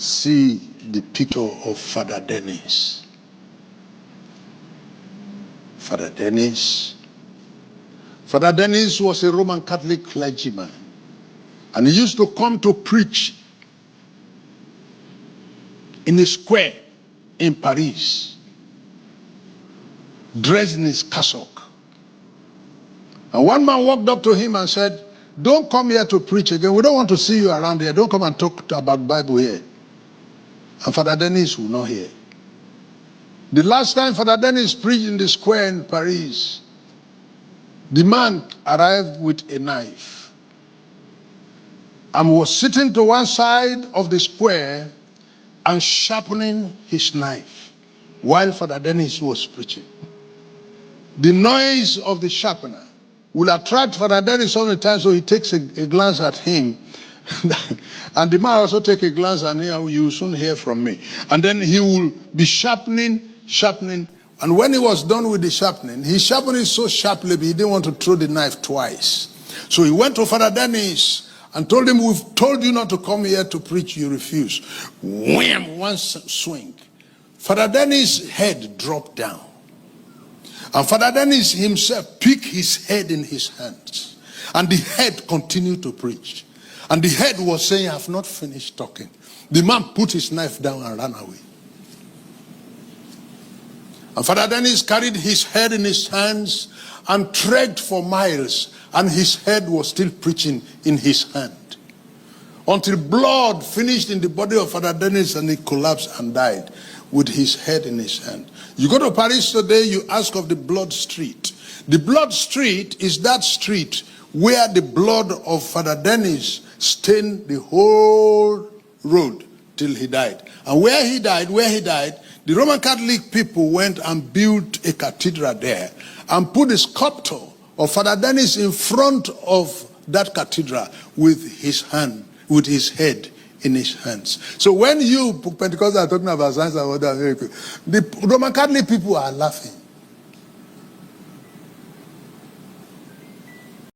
see the picture of Father Dennis. Father Dennis. Father Dennis was a Roman Catholic clergyman, and he used to come to preach in a square in Paris, dressed in his cassock. And one man walked up to him and said, "Don't come here to preach again. We don't want to see you around here. Don't come and talk about Bible here." And Father Dennis will not hear. The last time Father Dennis preached in the square in Paris, the man arrived with a knife and was sitting to one side of the square and sharpening his knife while Father Dennis was preaching. The noise of the sharpener will attract Father Dennis all the time, so he takes a glance at him. And the man also take a glance at him. "You will soon hear from me." And then he will be sharpening. And when he was done with the sharpening, he sharpened it so sharply he didn't want to throw the knife twice. So he went to Father Dennis and told him, "We've told you not to come here to preach, you refuse." Wham! One swing. Father Dennis' head dropped down. And Father Dennis himself picked his head in his hands. And the head continued to preach. And the head was saying, "I have not finished talking." The man put his knife down and ran away. And Father Dennis carried his head in his hands and trekked for miles. And his head was still preaching in his hand, until blood finished in the body of Father Dennis and he collapsed and died with his head in his hand. You go to Paris today, you ask of the blood street. The blood street is that street where the blood of Father Dennis stained the whole road till he died. And where he died, the Roman Catholic people went and built a cathedral there and put a sculpture of Father Dennis in front of that cathedral with his head in his hands. So when you Pentecostals are talking about signs and wonders, the Roman Catholic people are laughing.